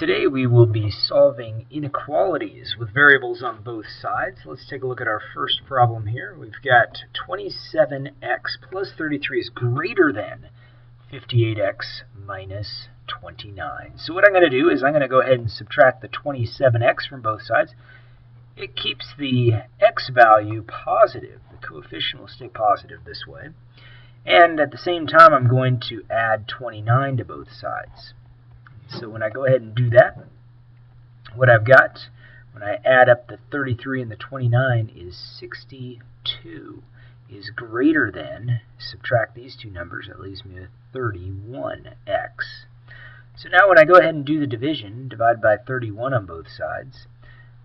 Today we will be solving inequalities with variables on both sides. Let's take a look at our first problem here. We've got 27x plus 33 is greater than 58x minus 29. So what I'm going to do is I'm going to go ahead and subtract the 27x from both sides. It keeps the x value positive. The coefficient will stay positive this way. And at the same time, I'm going to add 29 to both sides. So when I go ahead and do that, what I've got, when I add up the 33 and the 29, is 62 is greater than, subtract these two numbers, that leaves me with 31x. So now when I go ahead and do the division, divide by 31 on both sides,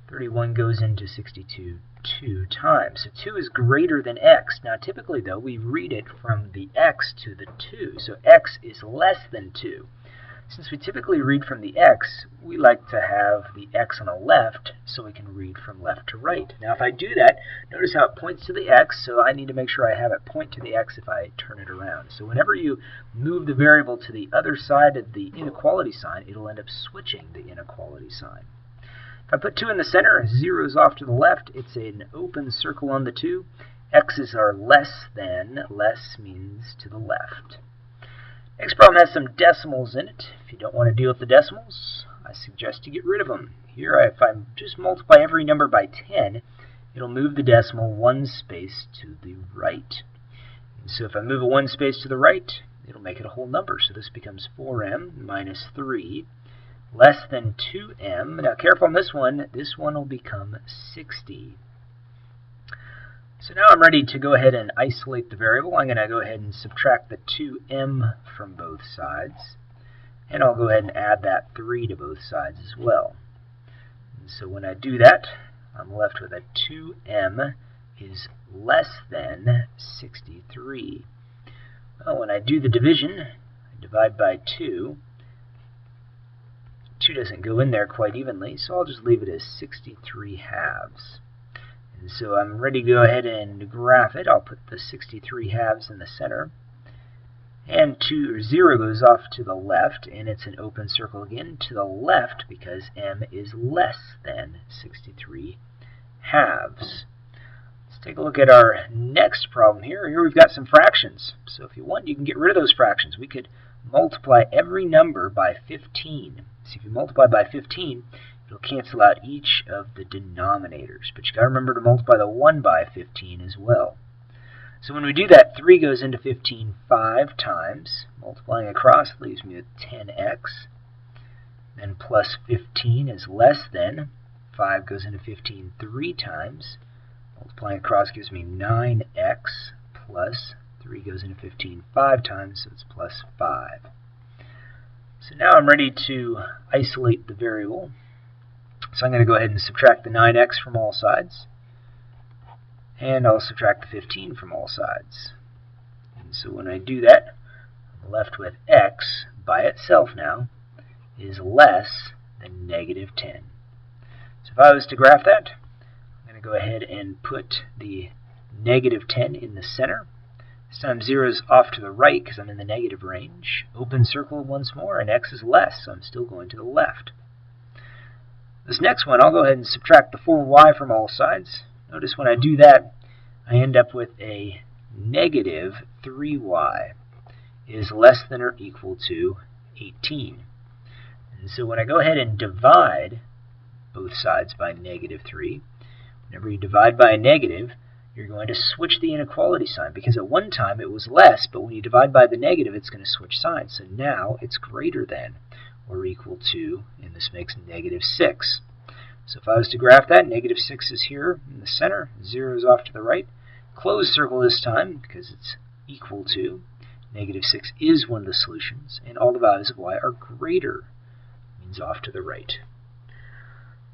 31 goes into 62 2 times. So 2 is greater than x. Now typically though, we read it from the x to the 2. So x is less than 2. Since we typically read from the x, we like to have the x on the left so we can read from left to right. Now if I do that, notice how it points to the x, so I need to make sure I have it point to the x if I turn it around. So whenever you move the variable to the other side of the inequality sign, it'll end up switching the inequality sign. If I put 2 in the center, 0 is off to the left, it's an open circle on the 2. X's are less than, less means to the left. Next problem has some decimals in it. If you don't want to deal with the decimals, I suggest you get rid of them. Here, if I just multiply every number by 10, it'll move the decimal one space to the right. And so if I move it one space to the right, it'll make it a whole number. So this becomes 4m minus 3 less than 2m. Now careful on this one will become 60. So now I'm ready to go ahead and isolate the variable. I'm going to go ahead and subtract the 2m from both sides. And I'll go ahead and add that 3 to both sides as well. And so when I do that, I'm left with a 2m is less than 63. Well, when I do the division, I divide by 2. 2 doesn't go in there quite evenly, so I'll just leave it as 63 halves. And so I'm ready to go ahead and graph it. I'll put the 63 halves in the center. And 0 goes off to the left, and it's an open circle again to the left because m is less than 63 halves. Let's take a look at our next problem here. Here we've got some fractions. So if you want, you can get rid of those fractions. We could multiply every number by 15. So if you multiply by 15, it'll cancel out each of the denominators. But you got to remember to multiply the 1 by 15 as well. So when we do that, 3 goes into 15 5 times. Multiplying across leaves me with 10x. Then plus 15 is less than. 5 goes into 15 3 times. Multiplying across gives me 9x plus 3 goes into 15 5 times, so it's plus 5. So now I'm ready to isolate the variable. So I'm going to go ahead and subtract the 9x from all sides. And I'll subtract the 15 from all sides. And so when I do that, I'm left with x by itself now is less than negative 10. So if I was to graph that, I'm going to go ahead and put the negative 10 in the center. This time 0 is off to the right because I'm in the negative range. Open circle once more, and x is less, so I'm still going to the left. This next one, I'll go ahead and subtract the 4y from all sides. Notice when I do that, I end up with a negative 3y is less than or equal to 18. And so when I go ahead and divide both sides by negative 3, whenever you divide by a negative, you're going to switch the inequality sign because at one time it was less, but when you divide by the negative, it's going to switch signs. So now it's greater than or equal to, and this makes negative 6. So if I was to graph that, negative 6 is here in the center, 0 is off to the right. Closed circle this time because it's equal to. Negative 6 is one of the solutions, and all the values of y are greater, means off to the right.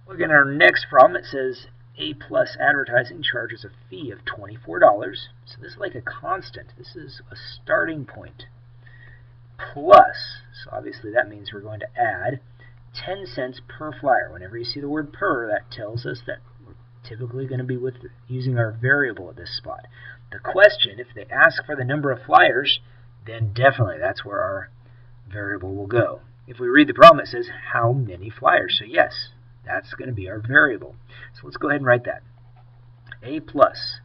Looking at our next problem, it says A+ advertising charges a fee of $24. So this is like a constant. This is a starting point. Plus, so obviously that means we're going to add 10 cents per flyer. Whenever you see the word per, that tells us that we're typically going to be using our variable at this spot. The question, if they ask for the number of flyers, then definitely that's where our variable will go. if we read the problem, it says how many flyers. So yes, that's going to be our variable. So let's go ahead and write that. A plus,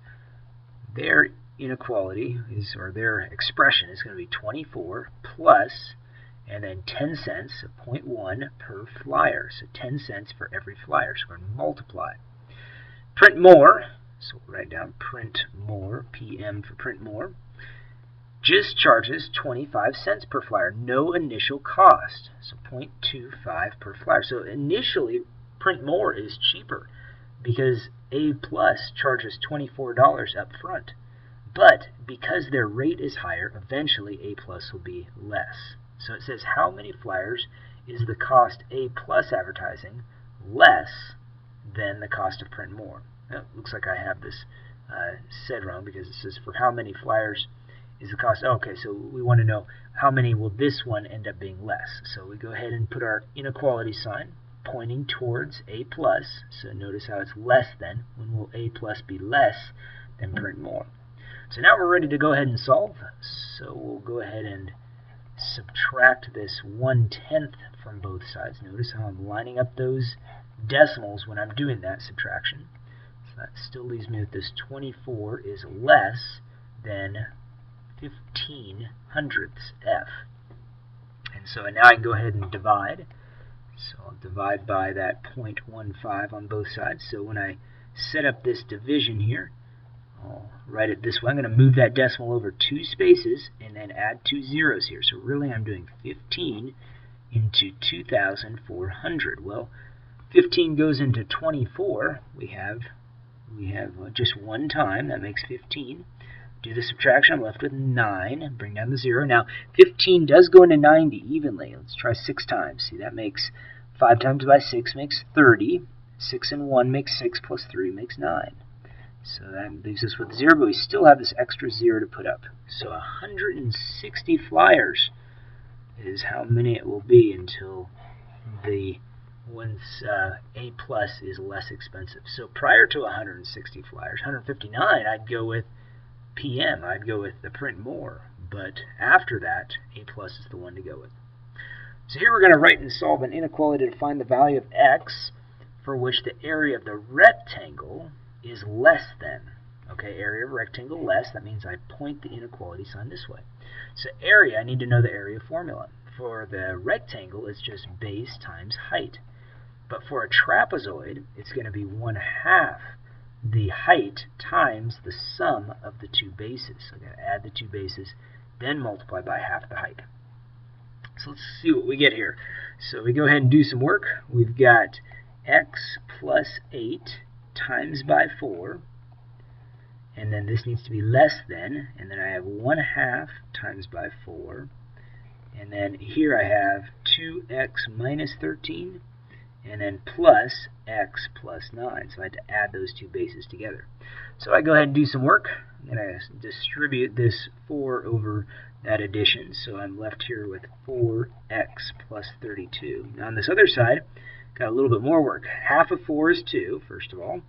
their inequality is, or their expression is going to be 24 plus, and then 10 cents, 0.1 per flyer. So 10 cents for every flyer. So we're going to multiply. Print more, so we'll write down print more, PM for print more, just charges 25 cents per flyer, no initial cost, so 0.25 per flyer. So initially, print more is cheaper because A plus charges $24 up front. But because their rate is higher, eventually A plus will be less. So it says how many flyers is the cost A plus advertising less than the cost of print more. Now, it looks like I have this said wrong because it says for how many flyers is the cost. Oh, okay, so we want to know how many will this one end up being less. So we go ahead and put our inequality sign pointing towards A plus. So notice how it's less than. When will A plus be less than print more? So now we're ready to go ahead and solve. So we'll go ahead and subtract this 1/10 from both sides. Notice how I'm lining up those decimals when I'm doing that subtraction. So that still leaves me with this 24 is less than 15 hundredths F. And so now I can go ahead and divide. So I'll divide by that 0.15 on both sides. So when I set up this division here, I'll write it this way. I'm going to move that decimal over 2 spaces and then add 2 zeros here. So really I'm doing 15 into 2,400. Well, 15 goes into 24. We have just one time. That makes 15. Do the subtraction. I'm left with 9. Bring down the 0. Now, 15 does go into 90 evenly. Let's try 6 times. See, that makes 5 times by 6 makes 30. 6 and 1 makes 6 plus 3 makes 9. So that leaves us with 0, but we still have this extra 0 to put up. So 160 flyers is how many it will be until once A plus is less expensive. So prior to 160 flyers, 159, I'd go with PM. I'd go with the print more. But after that, A plus is the one to go with. So here we're going to write and solve an inequality to find the value of x for which the area of the rectangle is less than. Okay, area of rectangle less, that means I point the inequality sign this way. So area, I need to know the area formula. For the rectangle, it's just base times height. But for a trapezoid, it's going to be 1/2 the height times the sum of the 2 bases. So I'm going to add the 2 bases, then multiply by half the height. So let's see what we get here. So we go ahead and do some work. We've got x plus 8 times by 4, and then this needs to be less than, and then I have 1/2 times by 4, and then here I have 2x minus 13, and then plus x plus 9. So I had to add those 2 bases together. So I go ahead and do some work. I'm going to distribute this 4 over that addition. So I'm left here with 4x plus 32. Now on this other side, got a little bit more work. Half of 4 is 2, first of all.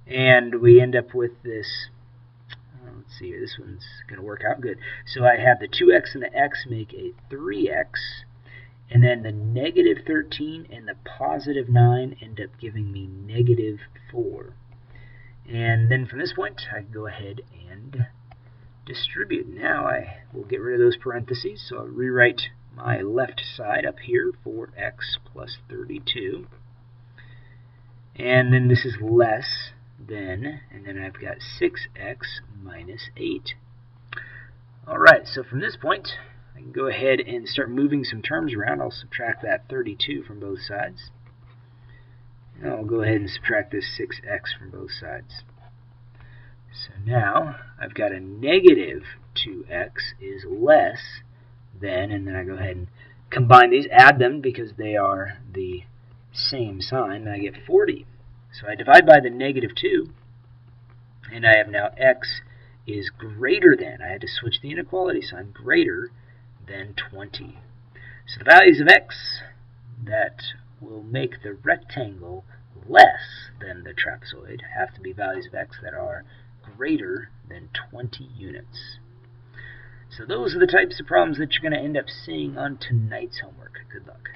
And we end up with this, let's see here, this one's going to work out good. So I have the 2x and the x make a 3x. And then the negative 13 and the positive 9 end up giving me negative 4. And then from this point, I can go ahead and distribute. Now I will get rid of those parentheses. So I'll rewrite my left side up here, 4x plus 32. And then this is less than, and then I've got 6x minus 8. Alright, so from this point, I can go ahead and start moving some terms around. I'll subtract that 32 from both sides. And I'll go ahead and subtract this 6x from both sides. So now I've got a negative 2x is less than, and then I go ahead and combine these, add them because they are the same sign, and I get 40. So I divide by the negative 2, and I have now x is greater than, I had to switch the inequality sign, greater than 20. So the values of x that will make the rectangle less than the trapezoid have to be values of x that are greater than 20 units. So those are the types of problems that you're going to end up seeing on tonight's homework. Good luck.